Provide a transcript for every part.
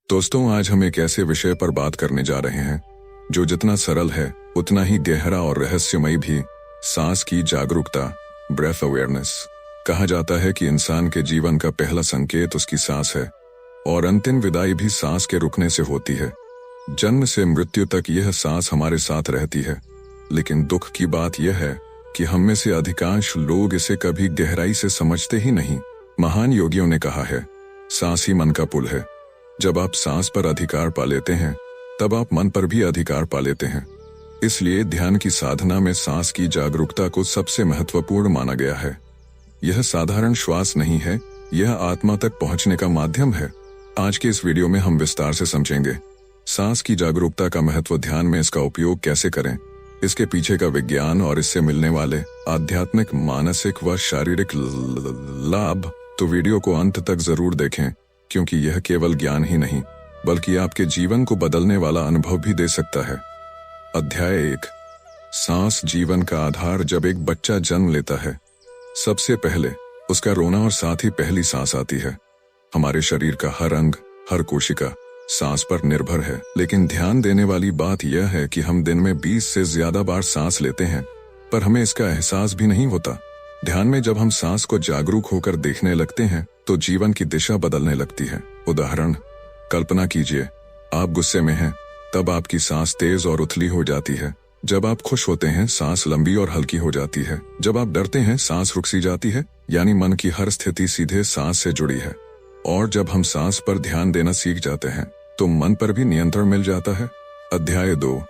दोस्तों, आज हम एक ऐसे विषय पर बात करने जा रहे हैं जो जितना सरल है उतना ही गहरा और रहस्यमयी भी। सांस की जागरूकता, ब्रेथ अवेयरनेस। कहा जाता है कि इंसान के जीवन का पहला संकेत उसकी सांस है और अंतिम विदाई भी सांस के रुकने से होती है। जन्म से मृत्यु तक यह सांस हमारे साथ रहती है, लेकिन दुख की बात यह है कि हम में से अधिकांश लोग इसे कभी गहराई से समझते ही नहीं। महान योगियों ने कहा है, सांस ही मन का पुल है। जब आप सांस पर अधिकार पा लेते हैं, तब आप मन पर भी अधिकार पा लेते हैं। इसलिए ध्यान की साधना में सांस की जागरूकता को सबसे महत्वपूर्ण माना गया है। यह साधारण श्वास नहीं है, यह आत्मा तक पहुंचने का माध्यम है। आज के इस वीडियो में हम विस्तार से समझेंगे सांस की जागरूकता का महत्व, ध्यान में इसका उपयोग कैसे करें, इसके पीछे का विज्ञान और इससे मिलने वाले आध्यात्मिक, मानसिक व शारीरिक लाभ। तो वीडियो को अंत तक जरूर देखें, क्योंकि यह केवल ज्ञान ही नहीं बल्कि आपके जीवन को बदलने वाला अनुभव भी दे सकता है। अध्याय 1। सांस जीवन का आधार। जब एक बच्चा जन्म लेता है, सबसे पहले उसका रोना और साथ ही पहली सांस आती है। हमारे शरीर का हर अंग, हर कोशिका सांस पर निर्भर है। लेकिन ध्यान देने वाली बात यह है कि हम दिन में 20 से ज्यादा बार सांस लेते हैं, पर हमें इसका एहसास भी नहीं होता। ध्यान में जब हम सांस को जागरूक होकर देखने लगते हैं, तो जीवन की दिशा बदलने लगती है। उदाहरण, कल्पना कीजिए, आप गुस्से में हैं, तब आपकी सांस तेज और उथली हो जाती है। जब आप खुश होते हैं, सांस लंबी और हल्की हो जाती है। जब आप डरते हैं, सांस रुक सी जाती है, यानी मन की हर स्थिति सीधे सांस से जुड़ी है। और जब हम सांस पर ध्यान देना सीख जाते हैं, तो मन पर भी नियंत्रण मिल जाता है। अध्याय 2।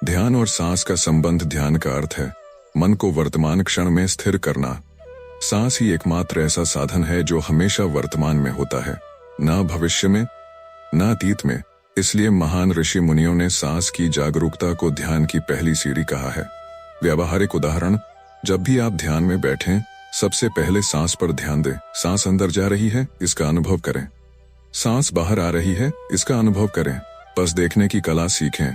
ध्यान और सांस का संबंध। ध्यान का अर्थ है मन को वर्तमान क्षण में स्थिर करना। सांस ही एकमात्र ऐसा साधन है जो हमेशा वर्तमान में होता है, न भविष्य में, न अतीत में। इसलिए महान ऋषि मुनियों ने सांस की जागरूकता को ध्यान की पहली सीढ़ी कहा है। व्यावहारिक उदाहरण, जब भी आप ध्यान में बैठें, सबसे पहले सांस पर ध्यान दें। सांस अंदर जा रही है, इसका अनुभव करें। सांस बाहर आ रही है, इसका अनुभव करें। बस देखने की कला सीखें,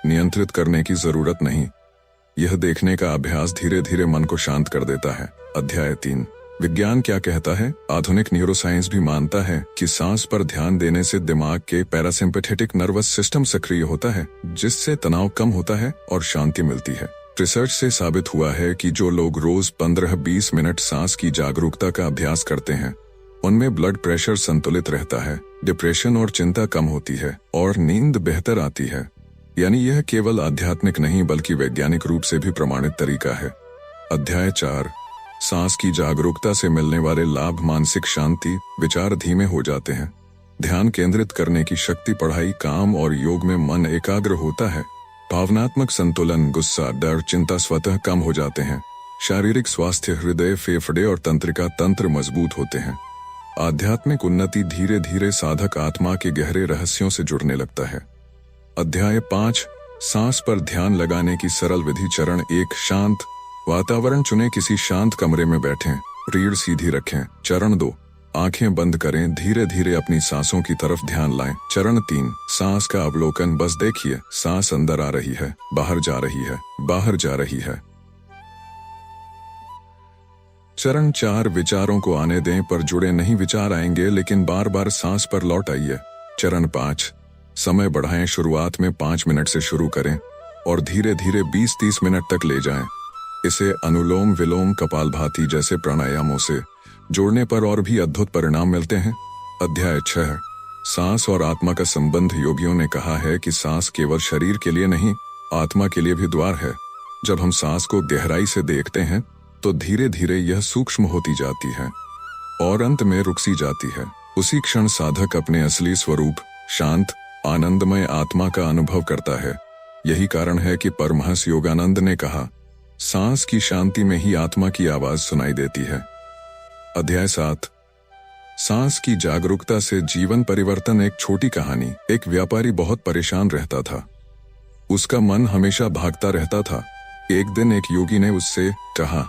नियंत्रित करने की जरूरत नहीं। यह देखने का अभ्यास धीरे धीरे मन को शांत कर देता है। अध्याय 3। विज्ञान क्या कहता है। आधुनिक न्यूरोसाइंस भी मानता है कि सांस पर ध्यान देने से दिमाग के पैरासिम्पैथेटिक नर्वस सिस्टम सक्रिय होता है, जिससे तनाव कम होता है और शांति मिलती है। रिसर्च से साबित हुआ है कि जो लोग रोज 15-20 मिनट सांस की जागरूकता का अभ्यास करते हैं, उनमें ब्लड प्रेशर संतुलित रहता है, डिप्रेशन और चिंता कम होती है और नींद बेहतर आती है। यानी यह केवल आध्यात्मिक नहीं बल्कि वैज्ञानिक रूप से भी प्रमाणित तरीका है। अध्याय 4। सांस की जागरूकता से मिलने वाले लाभ। मानसिक शांति, विचार धीमे हो जाते हैं, ध्यान केंद्रित करने की शक्ति, पढ़ाई, काम और योग में मन एकाग्र होता है। भावनात्मक संतुलन, गुस्सा, डर, चिंता स्वतः कम हो जाते हैं। शारीरिक स्वास्थ्य, हृदय, फेफड़े और तंत्रिका तंत्र मजबूत होते हैं। आध्यात्मिक उन्नति, धीरे धीरे साधक आत्मा के गहरे रहस्यों से जुड़ने लगता है। अध्याय 5। सांस पर ध्यान लगाने की सरल विधि। चरण 1। शांत वातावरण चुनें, किसी शांत कमरे में बैठें, रीढ़ सीधी रखें। चरण 2। आंखें बंद करें, धीरे धीरे अपनी सांसों की तरफ ध्यान लाएं। चरण 3। सांस का अवलोकन, बस देखिए, सांस अंदर आ रही है, बाहर जा रही है, बाहर जा रही है। चरण 4। विचारों को आने दें, पर जुड़े नहीं, विचार आएंगे लेकिन बार बार सांस पर लौट आइए। चरण 5। समय बढ़ाएं, शुरुआत में 5 मिनट से शुरू करें और धीरे धीरे 20-30 मिनट तक ले जाएं। इसे अनुलोम विलोम, कपालभाति जैसे प्राणायामों से जोड़ने पर और भी अद्भुत परिणाम मिलते हैं। अध्याय 6। सांस और आत्मा का संबंध। योगियों ने कहा है कि सांस केवल शरीर के लिए नहीं, आत्मा के लिए भी द्वार है। जब हम सांस को गहराई से देखते हैं, तो धीरे धीरे यह सूक्ष्म होती जाती है और अंत में रुक सी जाती है। उसी क्षण साधक अपने असली स्वरूप, शांत, आनंदमय आत्मा का अनुभव करता है। यही कारण है कि परमहंस योगानंद ने कहा, सांस की शांति में ही आत्मा की आवाज सुनाई देती है। अध्याय 7। सांस की जागरूकता से जीवन परिवर्तन। एक छोटी कहानी। एक व्यापारी बहुत परेशान रहता था। उसका मन हमेशा भागता रहता था। एक दिन एक योगी ने उससे कहा,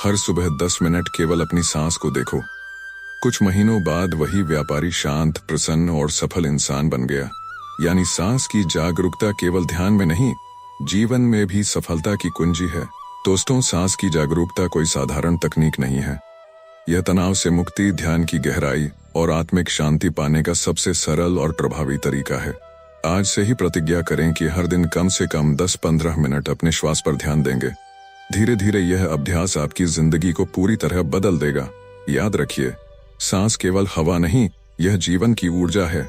हर सुबह 10 मिनट केवल अपनी सांस को देखो। कुछ महीनों बाद वही व्यापारी शांत, प्रसन्न और सफल इंसान बन गया। यानी सांस की जागरूकता केवल ध्यान में नहीं, जीवन में भी सफलता की कुंजी है। दोस्तों, सांस की जागरूकता कोई साधारण तकनीक नहीं है। यह तनाव से मुक्ति, ध्यान की गहराई और आत्मिक शांति पाने का सबसे सरल और प्रभावी तरीका है। आज से ही प्रतिज्ञा करें कि हर दिन कम से कम 10-15 मिनट अपने श्वास पर ध्यान देंगे। धीरे धीरे यह अभ्यास आपकी जिंदगी को पूरी तरह बदल देगा। याद रखिए, सांस केवल हवा नहीं, यह जीवन की ऊर्जा है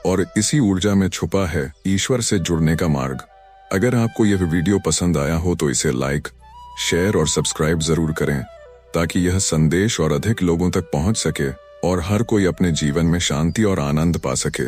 और इसी ऊर्जा में छुपा है ईश्वर से जुड़ने का मार्ग। अगर आपको यह वीडियो पसंद आया हो तो इसे लाइक, शेयर और सब्सक्राइब जरूर करें, ताकि यह संदेश और अधिक लोगों तक पहुंच सके और हर कोई अपने जीवन में शांति और आनंद पा सके।